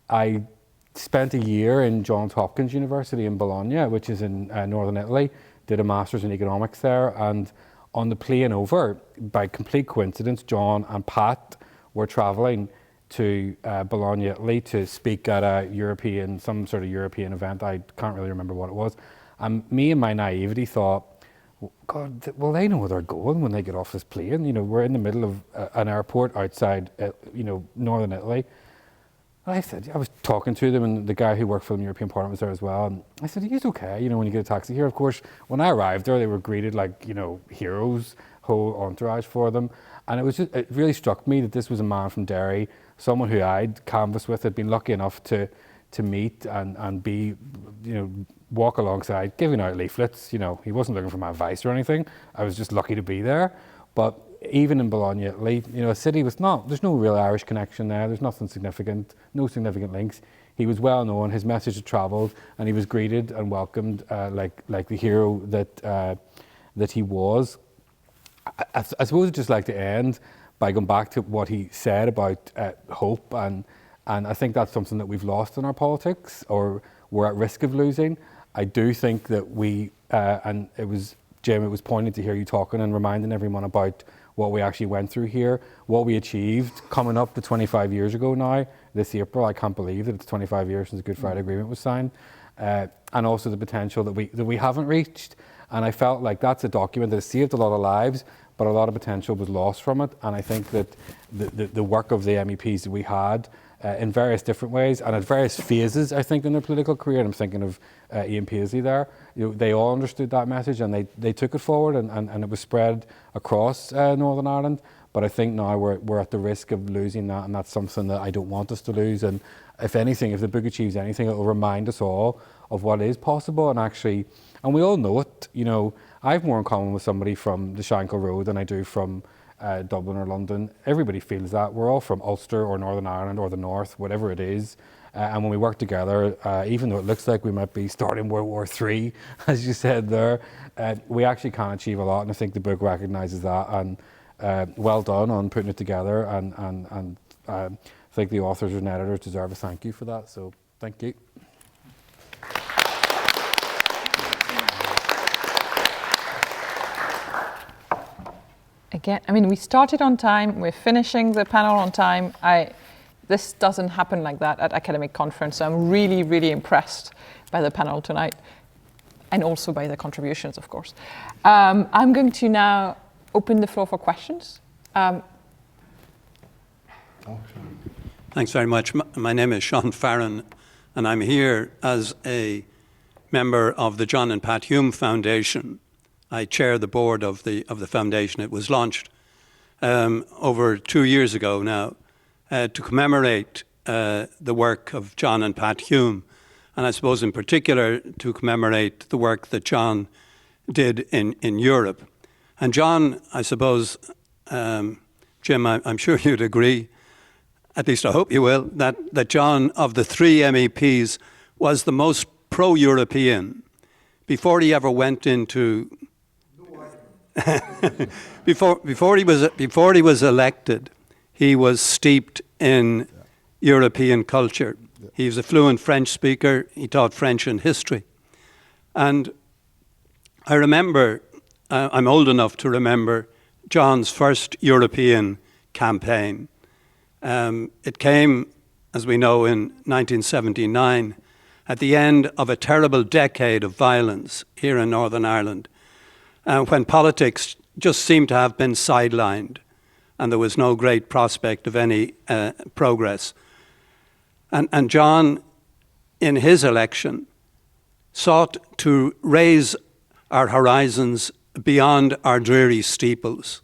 I spent a year in Johns Hopkins University in Bologna, which is in northern Italy, did a master's in economics there, and on the plane over, by complete coincidence, John and Pat were travelling to Bologna, Italy to speak at some sort of European event. I can't really remember what it was. And me in my naivety thought, God, well, they know where they're going when they get off this plane. We're in the middle of an airport outside, northern Italy. And I was talking to them, and the guy who worked for the European Parliament was there as well. And I said, he's okay, when you get a taxi here. Of course, when I arrived there, they were greeted like, heroes, whole entourage for them. And it really struck me that this was a man from Derry, someone who I'd canvassed with, had been lucky enough to meet and be, walk alongside, giving out leaflets. He wasn't looking for my advice or anything. I was just lucky to be there. But even in Bologna, Italy, a city there's no real Irish connection there. There's nothing significant, no significant links. He was well known, his message had travelled, and he was greeted and welcomed like the hero that he was. I suppose I'd just like to end by going back to what he said about hope, and I think that's something that we've lost in our politics, or we're at risk of losing. I do think that and it was, Jim, it was poignant to hear you talking and reminding everyone about what we actually went through here, what we achieved coming up to 25 years ago now, this April. I can't believe that it's 25 years since the Good Friday Agreement was signed, and also the potential that we haven't reached. And I felt like that's a document that has saved a lot of lives, but a lot of potential was lost from it. And I think that the work of the MEPs that we had in various different ways and at various phases, I think, in their political career, and I'm thinking of Ian Paisley there, they all understood that message, and they took it forward, and it was spread across Northern Ireland. But I think now we're at the risk of losing that, and that's something that I don't want us to lose. And if anything, if the book achieves anything, it will remind us all of what is possible. And actually, and we all know it, you know, I have more in common with somebody from the Shankill Road than I do from Dublin or London. Everybody feels that. We're all from Ulster or Northern Ireland or the North, whatever it is. And when we work together, even though it looks like we might be starting World War III, as you said there, we actually can achieve a lot. And I think the book recognises that. And well done on putting it together. And I think the authors and editors deserve a thank you for that. So thank you. Again, I mean, we started on time, we're finishing the panel on time. This doesn't happen like that at academic conference, so I'm really, really impressed by the panel tonight, and also by the contributions, of course. I'm going to now open the floor for questions. Thanks very much. My name is Sean Farron, and I'm here as a member of the John and Pat Hume Foundation. I chair the board of the foundation. It was launched over 2 years ago now to commemorate the work of John and Pat Hume, and I suppose in particular to commemorate the work that John did in Europe. And John, I suppose, Jim, I'm sure you'd agree, at least I hope you will, that John, of the 3 MEPs, was the most pro-European before he ever went into... before he was elected, he was steeped in European culture. He was a fluent French speaker. He taught French and history. And I remember, I'm old enough to remember John's first European campaign. It came, as we know, in 1979, at the end of a terrible decade of violence here in Northern Ireland, when politics just seemed to have been sidelined and there was no great prospect of any progress. And John, in his election, sought to raise our horizons beyond our dreary steeples.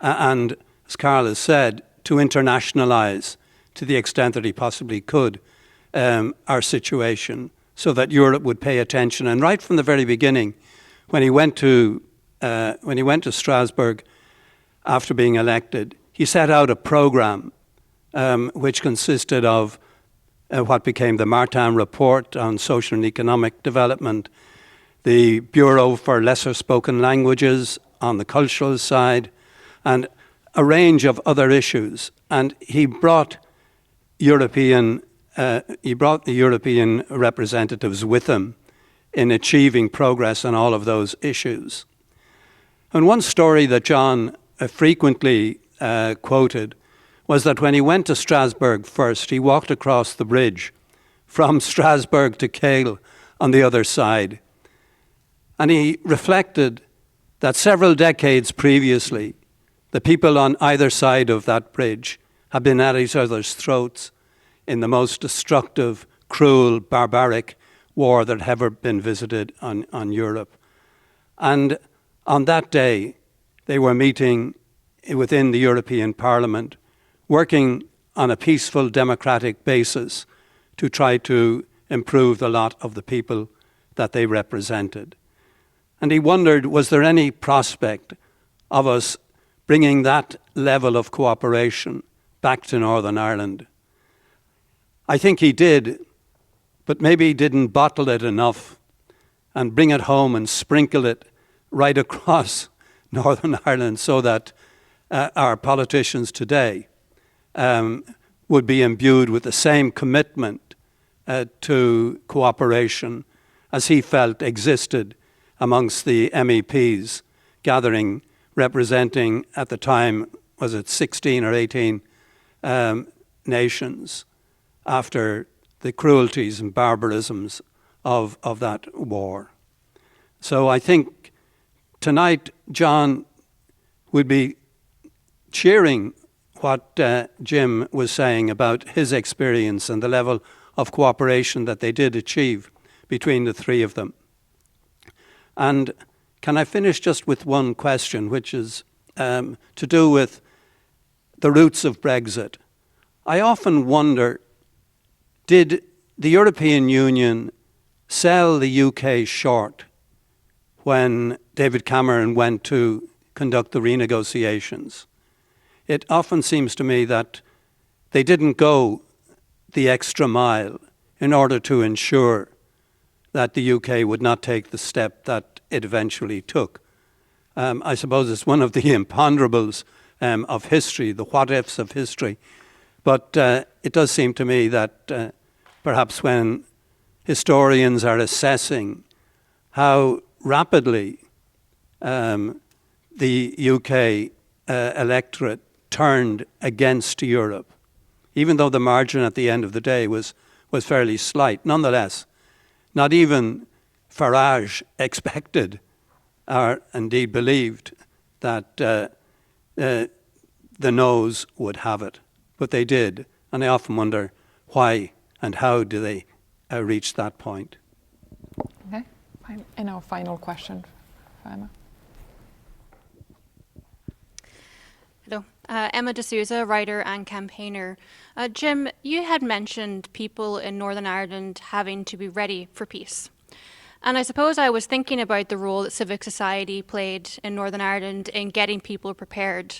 And, as Carl has said, to internationalise, to the extent that he possibly could, our situation, so that Europe would pay attention. And right from the very beginning, when he went to Strasbourg after being elected, he set out a programme which consisted of what became the Martin Report on Social and Economic Development, the Bureau for Lesser Spoken Languages on the cultural side, and a range of other issues. And he brought the European representatives with him in achieving progress on all of those issues. And one story that John frequently quoted was that when he went to Strasbourg first, he walked across the bridge from Strasbourg to Kehl on the other side. And he reflected that several decades previously, the people on either side of that bridge had been at each other's throats in the most destructive, cruel, barbaric war that had ever been visited on Europe. And on that day, they were meeting within the European Parliament, working on a peaceful, democratic basis to try to improve the lot of the people that they represented. And he wondered, was there any prospect of us bringing that level of cooperation back to Northern Ireland? I think he did, but maybe he didn't bottle it enough and bring it home and sprinkle it right across Northern Ireland so that our politicians today would be imbued with the same commitment to cooperation as he felt existed amongst the MEPs gathering, representing at the time, was it 16 or 18 nations after the cruelties and barbarisms of that war. So I think tonight John would be cheering what Jim was saying about his experience and the level of cooperation that they did achieve between the three of them. And can I finish just with one question, which is to do with the roots of Brexit, I often wonder, did the European Union sell the UK short when David Cameron went to conduct the renegotiations? It often seems to me that they didn't go the extra mile in order to ensure that the UK would not take the step that it eventually took. I suppose it's one of the imponderables of history, the what-ifs of history. But it does seem to me that perhaps when historians are assessing how rapidly the UK electorate turned against Europe, even though the margin at the end of the day was fairly slight, nonetheless, not even Farage expected or indeed believed that the noes would have it. But they did, and I often wonder why and how do they reach that point. Okay, fine. And our final question, Emma. Hello. Emma D'Souza, writer and campaigner. Jim, you had mentioned people in Northern Ireland having to be ready for peace. And I suppose I was thinking about the role that civic society played in Northern Ireland in getting people prepared.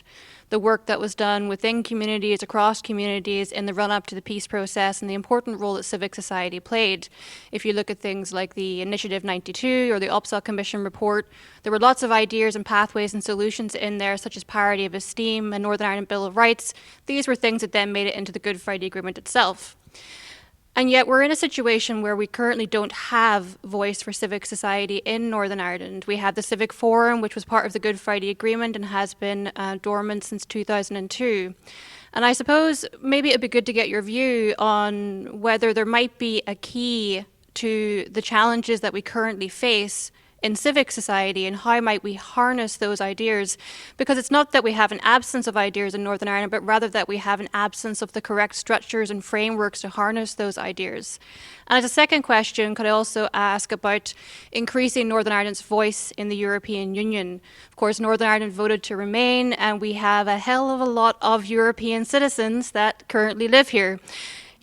The work that was done within communities, across communities, in the run-up to the peace process, and the important role that civic society played. If you look at things like the Initiative 92 or the Upsaw Commission report, there were lots of ideas and pathways and solutions in there, such as parity of esteem and Northern Ireland Bill of Rights. These were things that then made it into the Good Friday Agreement itself. And yet we're in a situation where we currently don't have voice for civic society in Northern Ireland. We have the Civic Forum, which was part of the Good Friday Agreement and has been dormant since 2002. And I suppose maybe it'd be good to get your view on whether there might be a key to the challenges that we currently face in civic society, and how might we harness those ideas? Because it's not that we have an absence of ideas in Northern Ireland, but rather that we have an absence of the correct structures and frameworks to harness those ideas. And as a second question, could I also ask about increasing Northern Ireland's voice in the European Union? Of course, Northern Ireland voted to remain, and we have a hell of a lot of European citizens that currently live here.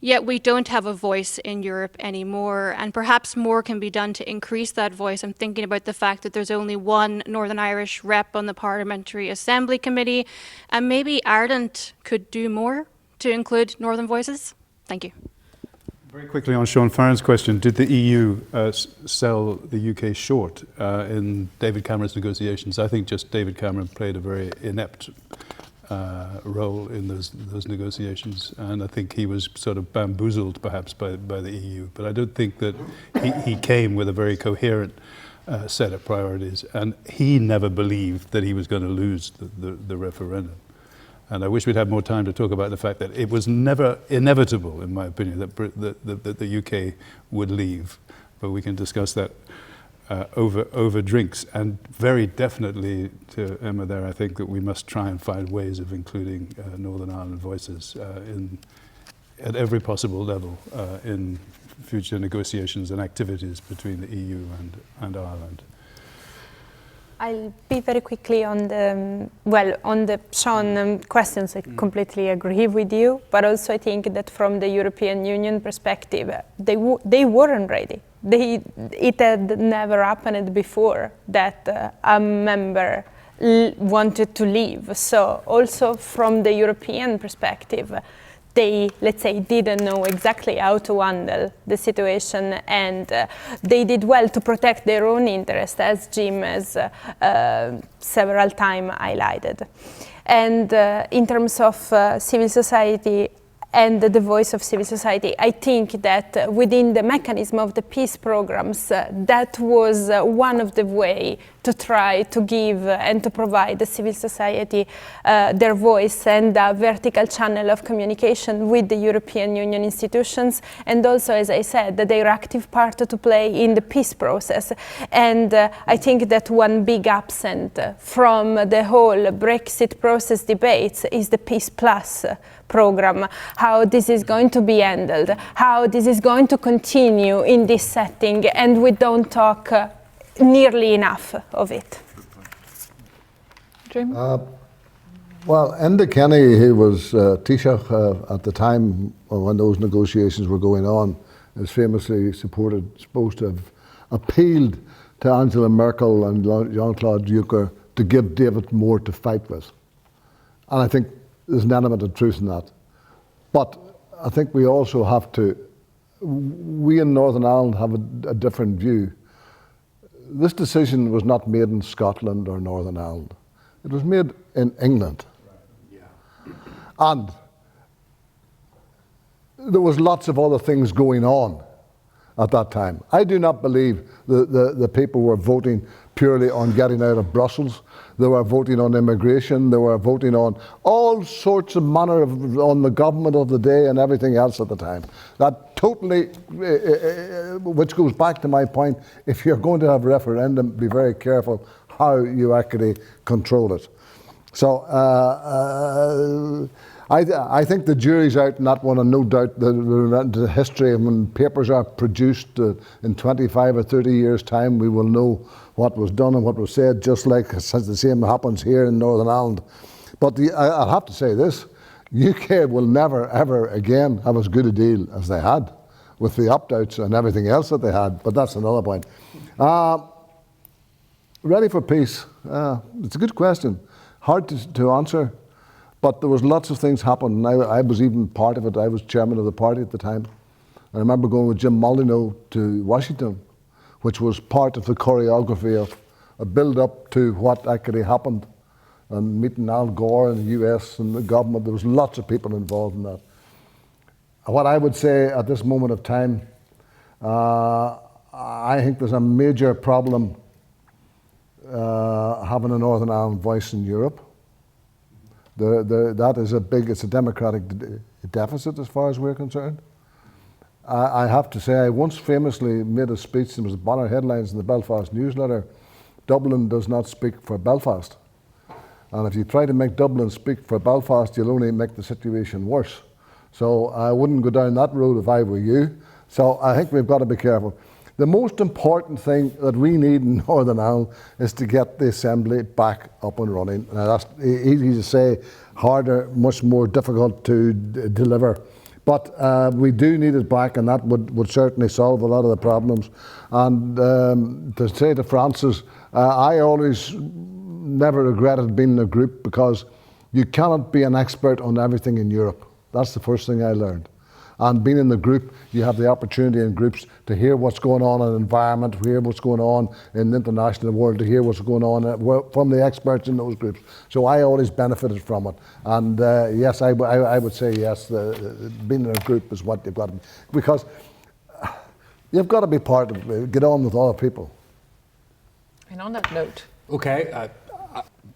Yet we don't have a voice in Europe anymore, and perhaps more can be done to increase that voice. I'm thinking about the fact that there's only one Northern Irish rep on the Parliamentary Assembly Committee, and maybe Ireland could do more to include Northern voices. Thank you. Very quickly on Sean Farren's question, did the EU sell the UK short in David Cameron's negotiations? I think just David Cameron played a very inept role in those negotiations, and I think he was sort of bamboozled perhaps by the EU, but I don't think that he came with a very coherent set of priorities, and he never believed that he was going to lose the referendum. And I wish we'd had more time to talk about the fact that it was never inevitable, in my opinion, that the UK would leave, but we can discuss that over drinks. And very definitely to Emma there, I think that we must try and find ways of including Northern Ireland voices at every possible level in future negotiations and activities between the EU and Ireland. I'll be very quickly on the Sean questions. I completely agree with you, but also I think that from the European Union perspective, they weren't ready. It had never happened before that a member wanted to leave. So also from the European perspective, they, let's say, didn't know exactly how to handle the situation, and they did well to protect their own interests, as Jim has several times highlighted. And in terms of civil society and the voice of civil society, I think that within the mechanism of the peace programs, that was one of the ways to try to give and to provide the civil society their voice and a vertical channel of communication with the European Union institutions, and also, as I said, their active part to play in the peace process. And I think that one big absent from the whole Brexit process debates is the Peace Plus program, how this is going to be handled, how this is going to continue in this setting, and we don't talk nearly enough of it. Jim? Well, Enda Kenny, who was Taoiseach at the time when those negotiations were going on, is famously supposed to have appealed to Angela Merkel and Jean-Claude Juncker to give David more to fight with. And I think there's an element of truth in that. But I think we also have to, we in Northern Ireland have a different view. This decision was not made in Scotland or Northern Ireland. It was made in England. Right. Yeah. And there was lots of other things going on at that time. I do not believe the people were voting purely on getting out of Brussels. They were voting on immigration. They were voting on all sorts of manner of, on the government of the day and everything else at the time. That totally, which goes back to my point, if you're going to have a referendum, be very careful how you actually control it. So I think the jury's out on that one, and no doubt the history of when papers are produced in 25 or 30 years' time, we will know what was done and what was said, just like the same happens here in Northern Ireland. But I'll have to say this, UK will never, ever again have as good a deal as they had with the opt-outs and everything else that they had, but that's another point. Ready for peace? It's a good question. Hard to answer. But there was lots of things happening. I was even part of it. I was chairman of the party at the time. I remember going with Jim Molyneux to Washington, which was part of the choreography of a build-up to what actually happened, and meeting Al Gore in the US and the government. There was lots of people involved in that. What I would say at this moment of time, I think there's a major problem having a Northern Ireland voice in Europe. That is it's a democratic deficit as far as we're concerned. I have to say, I once famously made a speech, there was banner headlines in the Belfast newsletter, Dublin does not speak for Belfast. And if you try to make Dublin speak for Belfast, you'll only make the situation worse. So I wouldn't go down that road if I were you. So I think we've got to be careful. The most important thing that we need in Northern Ireland is to get the Assembly back up and running. Now that's easy to say, harder, much more difficult to deliver. But we do need it back, and that would certainly solve a lot of the problems. And to say to Francis, I always never regretted being in a group, because you cannot be an expert on everything in Europe. That's the first thing I learned. And being in the group, you have the opportunity in groups to hear what's going on in the environment, to hear what's going on in the international world, to hear what's going on from the experts in those groups. So I always benefited from it. And yes, I would say yes, being in a group is what you've got to be. Because you've got to be part of it, get on with other people. And on that note. Okay, I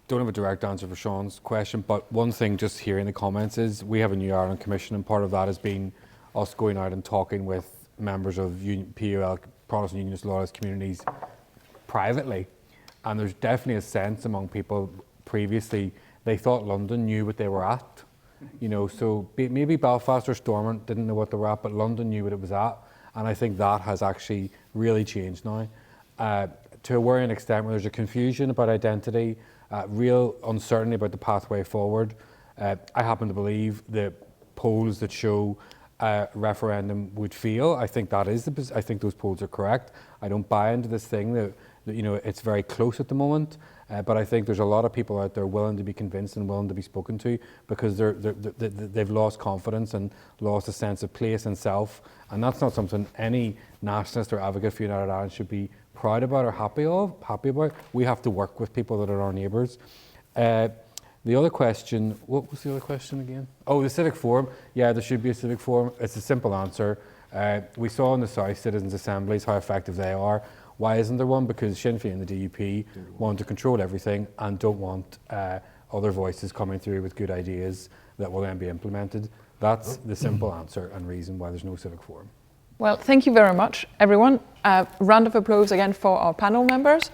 don't have a direct answer for Sean's question, but one thing just here in the comments is we have a New Ireland Commission, and part of that has been us going out and talking with members of PUL, Protestant Unionist Loyalist communities privately. And there's definitely a sense among people previously, they thought London knew what they were at. You know, so maybe Belfast or Stormont didn't know what they were at, but London knew what it was at. And I think that has actually really changed now. To a worrying extent where there's a confusion about identity, real uncertainty about the pathway forward. I happen to believe the polls that show referendum would fail. I think that is I think those polls are correct. I don't buy into this thing that you know it's very close at the moment. But I think there's a lot of people out there willing to be convinced and willing to be spoken to, because they've lost confidence and lost a sense of place and self. And that's not something any nationalist or advocate for United Ireland should be proud about or happy about. We have to work with people that are our neighbours. The other question, what was the other question again? Oh, the civic forum. Yeah, there should be a civic forum. It's a simple answer. We saw in the South citizens' assemblies how effective they are. Why isn't there one? Because Sinn Féin and the DUP want to control everything and don't want other voices coming through with good ideas that will then be implemented. That's the simple answer and reason why there's no civic forum. Well, thank you very much, everyone. Round of applause again for our panel members.